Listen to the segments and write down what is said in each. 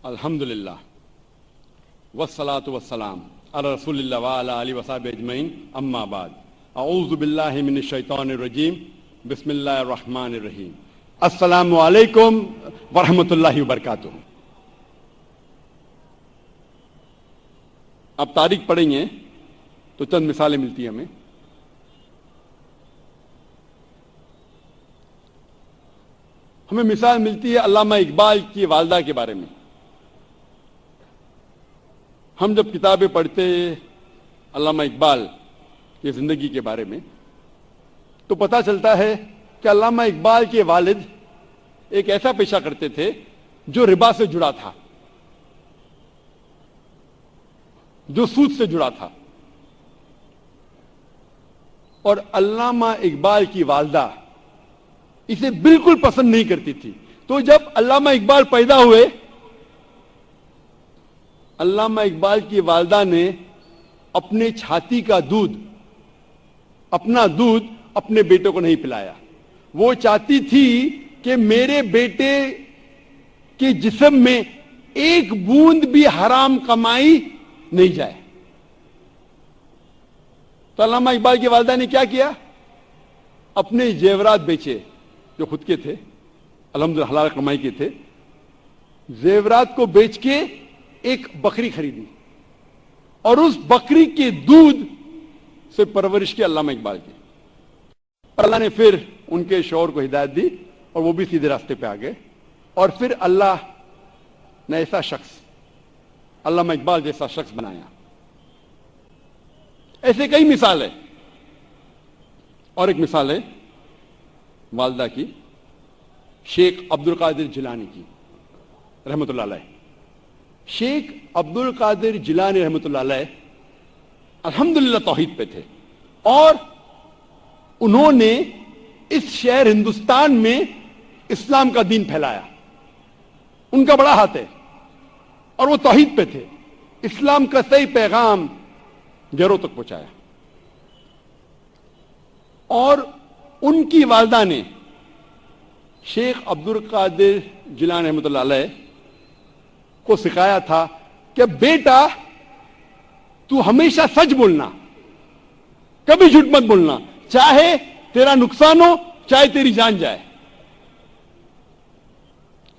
الحمدللہ والصلاة والسلام علی رسول اللہ وعلی آلہ وصحبہ اجمعین، اما بعد، اعوذ باللہ من الشیطان الرجیم، بسم اللہ الرحمن الرحیم۔ السلام علیکم ورحمۃ اللہ وبرکاتہ۔ اب تاریخ پڑھیں گے تو چند مثالیں ملتی ہیں ہمیں مثال ملتی ہے علامہ اقبال کی والدہ کے بارے میں۔ ہم جب کتابیں پڑھتے علامہ اقبال کی زندگی کے بارے میں تو پتہ چلتا ہے کہ علامہ اقبال کے والد ایک ایسا پیشہ کرتے تھے جو ربا سے جڑا تھا، جو سود سے جڑا تھا، اور علامہ اقبال کی والدہ اسے بالکل پسند نہیں کرتی تھی۔ تو جب علامہ اقبال پیدا ہوئے، علامہ اقبال کی والدہ نے اپنے چھاتی کا دودھ، اپنا دودھ اپنے بیٹے کو نہیں پلایا۔ وہ چاہتی تھی کہ میرے بیٹے کے جسم میں ایک بوند بھی حرام کمائی نہیں جائے۔ تو علامہ اقبال کی والدہ نے کیا کیا؟ اپنے زیورات بیچے جو خود کے تھے، الحمدللہ حلال کمائی کے تھے، زیورات کو بیچ کے ایک بکری خریدی اور اس بکری کے دودھ سے پرورش کی علامہ اقبال کی۔ اللہ نے پھر ان کے شوہر کو ہدایت دی اور وہ بھی سیدھے راستے پہ آ گئے، اور پھر اللہ نے ایسا شخص، علامہ اقبال جیسا شخص بنایا۔ ایسے کئی مثال ہے، اور ایک مثال ہے والدہ کی، شیخ عبد القادر جیلانی کی رحمۃ اللہ علیہ۔ شیخ عبد القادر جیلانی رحمۃ اللہ علیہ الحمدللہ توحید پہ تھے، اور انہوں نے اس شہر ہندوستان میں اسلام کا دین پھیلایا۔ ان کا بڑا ہاتھ ہے، اور وہ توحید پہ تھے، اسلام کا صحیح پیغام گھروں تک پہنچایا۔ اور ان کی والدہ نے شیخ عبد القادر جیلانی رحمۃ اللہ علیہ کو سکھایا تھا کہ بیٹا تو ہمیشہ سچ بولنا، کبھی جھوٹ مت بولنا، چاہے تیرا نقصان ہو چاہے تیری جان جائے۔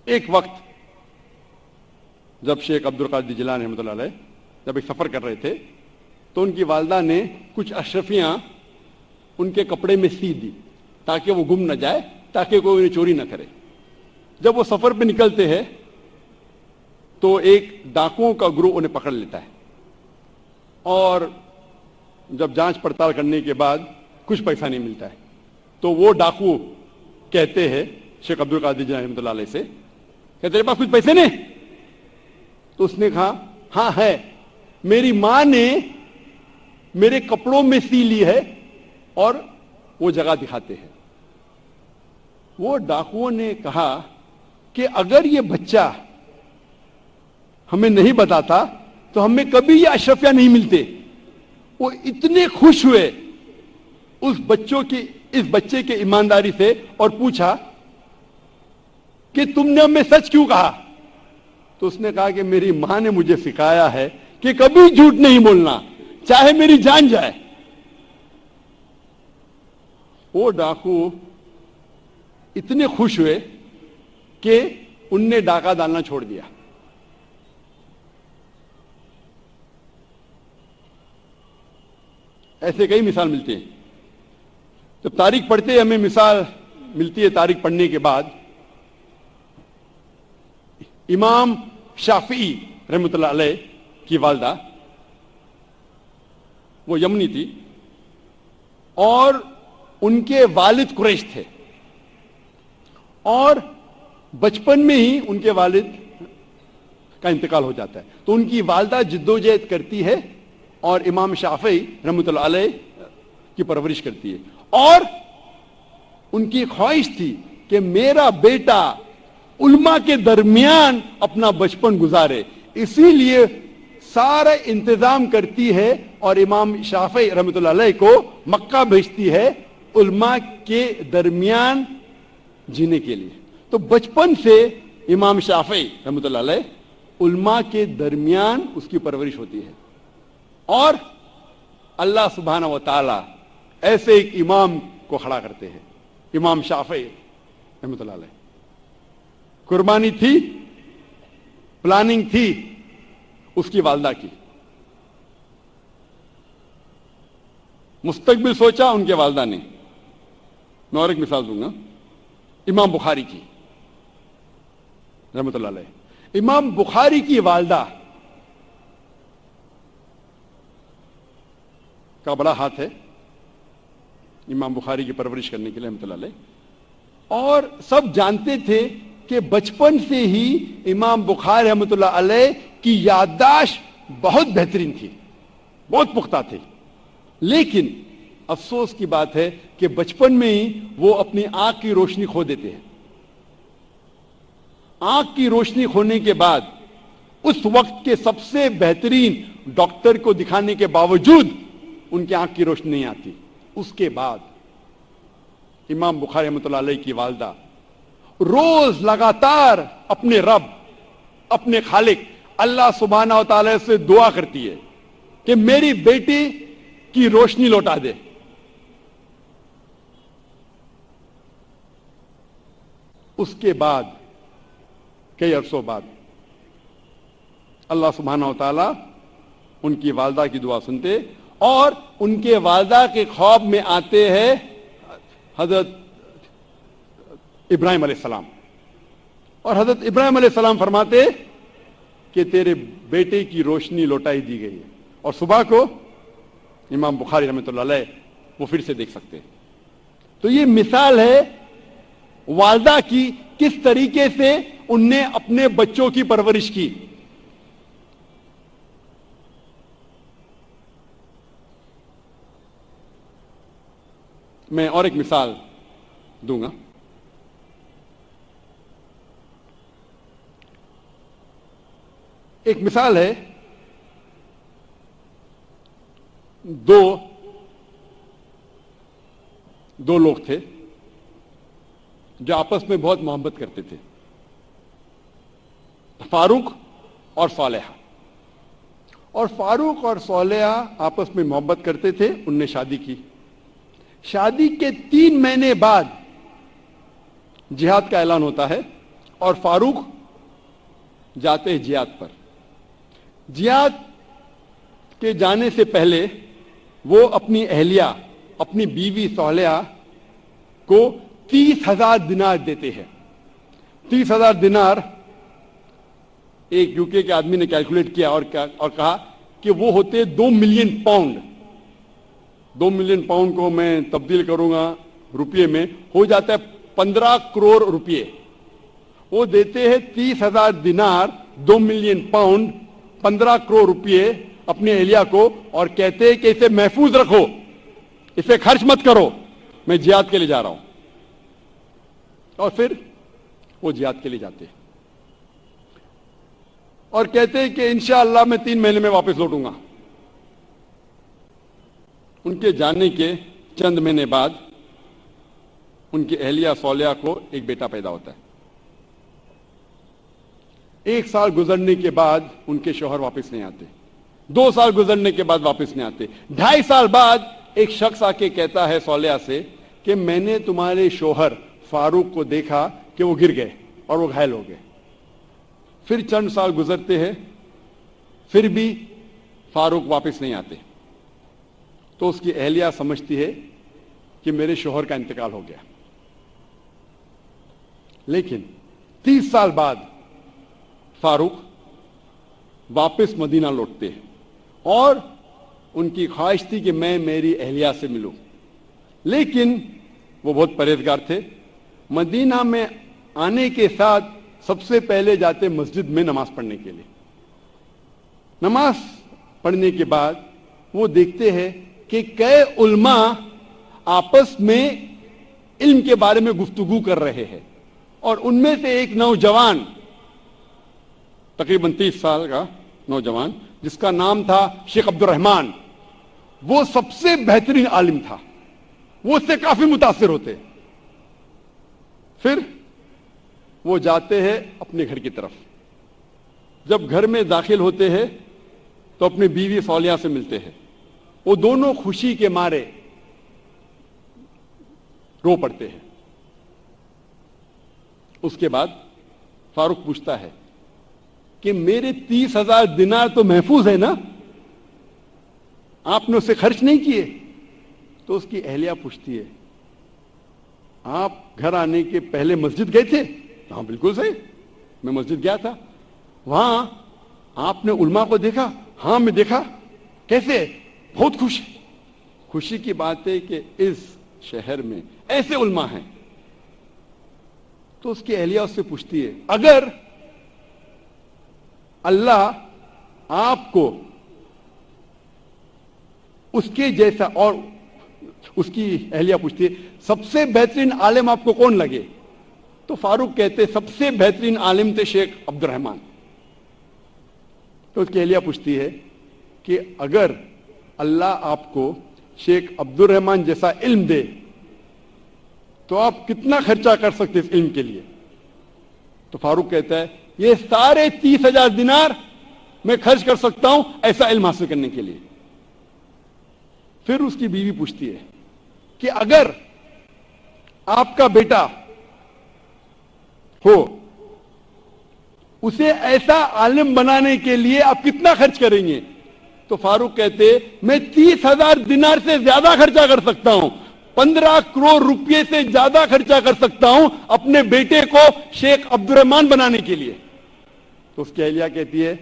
ایک وقت جب شیخ عبد القادر جیلانی رحمۃ اللہ علیہ جب ایک سفر کر رہے تھے تو ان کی والدہ نے کچھ اشرفیاں ان کے کپڑے میں سی دی تاکہ وہ گم نہ جائے، تاکہ کوئی انہیں چوری نہ کرے۔ جب وہ سفر پہ نکلتے ہیں تو ایک ڈاکوؤں کا گروہ انہیں پکڑ لیتا ہے، اور جب جانچ پڑتال کرنے کے بعد کچھ پیسہ نہیں ملتا ہے تو وہ ڈاکو کہتے ہیں شیخ عبد القادر جیلانی رحمۃ اللہ علیہ سے کہ تیرے پاس کچھ پیسے نہیں؟ تو اس نے کہا ہاں ہے، میری ماں نے میرے کپڑوں میں سی لی ہے، اور وہ جگہ دکھاتے ہیں۔ وہ ڈاکوؤں نے کہا کہ اگر یہ بچہ ہمیں نہیں بتاتا تو ہمیں کبھی یہ اشرفیاں نہیں ملتے۔ وہ اتنے خوش ہوئے اس بچے کے ایمانداری سے، اور پوچھا کہ تم نے ہمیں سچ کیوں کہا؟ تو اس نے کہا کہ میری ماں نے مجھے سکھایا ہے کہ کبھی جھوٹ نہیں بولنا، چاہے میری جان جائے۔ وہ ڈاکو اتنے خوش ہوئے کہ ان نے ڈاکہ ڈالنا چھوڑ دیا۔ ایسے کئی مثال ملتے ہیں۔ جب تاریخ پڑھتے ہیں ہمیں مثال ملتی ہے تاریخ پڑھنے کے بعد۔ امام شافعی رحمۃ اللہ علیہ کی والدہ وہ یمنی تھی، اور ان کے والد قریش تھے، اور بچپن میں ہی ان کے والد کا انتقال ہو جاتا ہے۔ تو ان کی والدہ جدوجہد کرتی ہے اور امام شافعی رحمۃ اللہ علیہ کی پرورش کرتی ہے، اور ان کی خواہش تھی کہ میرا بیٹا علماء کے درمیان اپنا بچپن گزارے، اسی لیے سارا انتظام کرتی ہے اور امام شافعی رحمۃ اللہ علیہ کو مکہ بھیجتی ہے علماء کے درمیان جینے کے لیے۔ تو بچپن سے امام شافعی رحمۃ اللہ علیہ علماء کے درمیان اس کی پرورش ہوتی ہے. اور اللہ سبحانہ و تعالی ایسے ایک امام کو کھڑا کرتے ہیں, امام شافعی رحمۃ اللہ علیہ. قربانی تھی, پلاننگ تھی اس کی والدہ کی, مستقبل سوچا ان کے والدہ نے. میں اور ایک مثال دوں گا, امام بخاری کی رحمۃ اللہ علیہ. امام بخاری کی والدہ کا بڑا ہاتھ ہے امام بخاری کی پرورش کرنے کے لیے رحمۃ اللہ علیہ. اور سب جانتے تھے کہ بچپن سے ہی امام بخاری رحمۃ اللہ علیہ کی یادداشت بہت بہترین تھی, بہت پختہ تھی. لیکن افسوس کی بات ہے کہ بچپن میں ہی وہ اپنی آنکھ کی روشنی کھو دیتے ہیں. آنکھ کی روشنی کھونے کے بعد اس وقت کے سب سے بہترین ڈاکٹر کو دکھانے کے باوجود ان کی آنکھ کی روشنی نہیں آتی. اس کے بعد امام بخاری رحمۃ اللہ علیہ کی والدہ روز لگاتار اپنے رب, اپنے خالق اللہ سبحانہ و تعالی سے دعا کرتی ہے کہ میری بیٹی کی روشنی لوٹا دے. اس کے بعد کئی عرصوں بعد اللہ سبحانہ و تعالی ان کی والدہ کی دعا سنتے اور ان کے والدہ کے خواب میں آتے ہیں حضرت ابراہیم علیہ السلام. اور حضرت ابراہیم علیہ السلام فرماتے کہ تیرے بیٹے کی روشنی لوٹائی دی گئی ہے. اور صبح کو امام بخاری رحمۃ اللہ علیہ وہ پھر سے دیکھ سکتے. تو یہ مثال ہے والدہ کی, کس طریقے سے ان نے اپنے بچوں کی پرورش کی. میں اور ایک مثال دوں گا. ایک مثال ہے, دو لوگ تھے جو آپس میں بہت محبت کرتے تھے, فاروق اور صالحہ. اور فاروق اور صالحہ آپس میں محبت کرتے تھے. ان نے شادی کی. شادی کے 3 مہینے بعد جہاد کا اعلان ہوتا ہے اور فاروق جاتے ہیں جہاد پر. جہاد کے جانے سے پہلے وہ اپنی اہلیہ, اپنی بیوی صالحہ کو 30,000 دینار دیتے ہیں. 30,000 دینار ایک یوکے کے آدمی نے کیلکولیٹ کیا اور کہا کہ وہ ہوتے 2 ملین پاؤنڈ. 2 ملین پاؤنڈ کو میں تبدیل کروں گا روپیے میں, ہو جاتا ہے 15 کروڑ روپیے. وہ دیتے ہیں 30,000 دینار, 2 ملین پاؤنڈ, 15 کروڑ روپیے اپنے اہلیہ کو, اور کہتے ہیں کہ اسے محفوظ رکھو, اسے خرچ مت کرو, میں جہاد کے لیے جا رہا ہوں. اور پھر وہ جہاد کے لیے جاتے ہیں اور کہتے ہیں کہ انشاءاللہ میں 3 مہینے میں واپس لوٹوں گا. ان کے جانے کے چند مہینے بعد ان کی اہلیہ صالحہ کو ایک بیٹا پیدا ہوتا ہے. 1 سال گزرنے کے بعد ان کے شوہر واپس نہیں آتے. 2 سال گزرنے کے بعد واپس نہیں آتے. 2.5 سال بعد ایک شخص آ کے کہتا ہے صالحہ سے کہ میں نے تمہارے شوہر فاروق کو دیکھا کہ وہ گر گئے اور وہ گھائل ہو گئے. پھر چند سال گزرتے ہیں, پھر بھی فاروق واپس نہیں آتے. تو اس کی اہلیہ سمجھتی ہے کہ میرے شوہر کا انتقال ہو گیا. لیکن 30 سال بعد فاروق واپس مدینہ لوٹتے ہیں اور ان کی خواہش تھی کہ میں میری اہلیہ سے ملوں. لیکن وہ بہت پرہیزگار تھے. مدینہ میں آنے کے ساتھ سب سے پہلے جاتے مسجد میں نماز پڑھنے کے لیے. نماز پڑھنے کے بعد وہ دیکھتے ہیں کہ کئی علماء آپس میں علم کے بارے میں گفتگو کر رہے ہیں, اور ان میں سے ایک نوجوان, تقریباً 30 سال کا نوجوان, جس کا نام تھا شیخ عبد الرحمان, وہ سب سے بہترین عالم تھا. وہ اس سے کافی متاثر ہوتے. پھر وہ جاتے ہیں اپنے گھر کی طرف. جب گھر میں داخل ہوتے ہیں تو اپنی بیوی صالحہ سے ملتے ہیں. وہ دونوں خوشی کے مارے رو پڑتے ہیں. اس کے بعد فاروق پوچھتا ہے کہ میرے 30,000 دینار تو محفوظ ہے نا, آپ نے اسے خرچ نہیں کیے؟ تو اس کی اہلیہ پوچھتی ہے آپ گھر آنے کے پہلے مسجد گئے تھے؟ ہاں بالکل صحیح, میں مسجد گیا تھا. وہاں آپ نے علماء کو دیکھا؟ ہاں میں دیکھا. کیسے؟ بہت خوش. خوشی کی بات ہے کہ اس شہر میں ایسے علماء ہیں. تو اس کی اہلیہ اس سے پوچھتی ہے اگر اللہ آپ کو اس کے جیسا, اور اس کی اہلیہ پوچھتی ہے سب سے بہترین عالم آپ کو کون لگے؟ تو فاروق کہتے سب سے بہترین عالم تھے شیخ عبد الرحمان. تو اس کی اہلیہ پوچھتی ہے کہ اگر اللہ آپ کو شیخ عبد الرحمان جیسا علم دے تو آپ کتنا خرچہ کر سکتے اس علم کے لیے؟ تو فاروق کہتا ہے یہ سارے 30,000 دینار میں خرچ کر سکتا ہوں ایسا علم حاصل کرنے کے لیے. پھر اس کی بیوی پوچھتی ہے کہ اگر آپ کا بیٹا ہو اسے ایسا عالم بنانے کے لیے آپ کتنا خرچ کریں گے؟ تو فاروق کہتے میں 30,000 دینار سے زیادہ خرچہ کر سکتا ہوں, 15 کروڑ روپے سے زیادہ خرچہ کر سکتا ہوں اپنے بیٹے کو شیخ عبد الرحمان بنانے کے لیے. تو اس کی اہلیہ کہتی ہے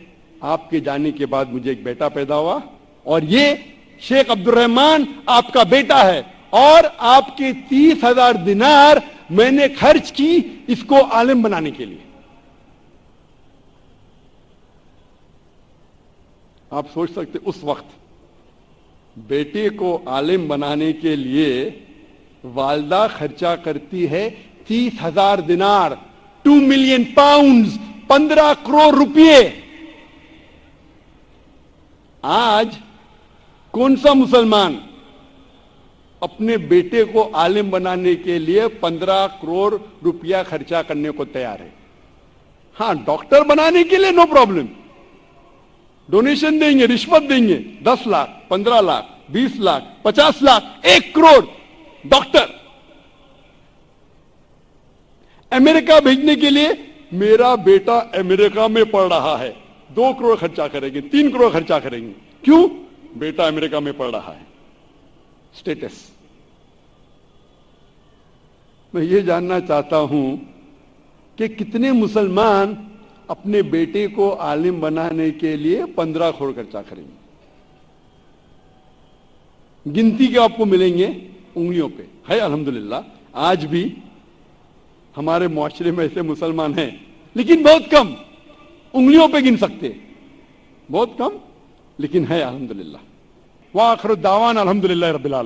آپ کے جانے کے بعد مجھے ایک بیٹا پیدا ہوا اور یہ شیخ عبد الرحمان آپ کا بیٹا ہے, اور آپ کے 30,000 دینار میں نے خرچ کی اس کو عالم بنانے کے لیے. آپ سوچ سکتے اس وقت بیٹے کو عالم بنانے کے لیے والدہ خرچہ کرتی ہے 30,000 دینار, 2 ملین پاؤنڈز, 15 کروڑ روپے. آج کون سا مسلمان اپنے بیٹے کو عالم بنانے کے لیے 15 کروڑ روپیہ خرچہ کرنے کو تیار ہے؟ ہاں ڈاکٹر بنانے کے لیے نو پرابلم, ڈونیشن دیں گے, رشوت دیں گے, 10 لاکھ, 15 لاکھ, 20 لاکھ, 50 لاکھ, 1 کروڑ ڈاکٹر. امریکہ بھیجنے کے لیے میرا بیٹا امریکہ میں پڑھ رہا ہے, 2 کروڑ خرچہ کریں گے, 3 کروڑ خرچہ کریں گے. کیوں؟ بیٹا امریکہ میں پڑھ رہا ہے. سٹیٹس. میں یہ جاننا چاہتا ہوں کہ کتنے مسلمان اپنے بیٹے کو عالم بنانے کے لیے 15 کروڑ خرچہ کریں گے؟ گنتی کے آپ کو ملیں گے انگلیوں پہ. ہے الحمدللہ آج بھی ہمارے معاشرے میں ایسے مسلمان ہیں, لیکن بہت کم, انگلیوں پہ گن سکتے, بہت کم, لیکن ہے الحمدللہ. وآخر الدعوانا الحمدللہ رب العالمین.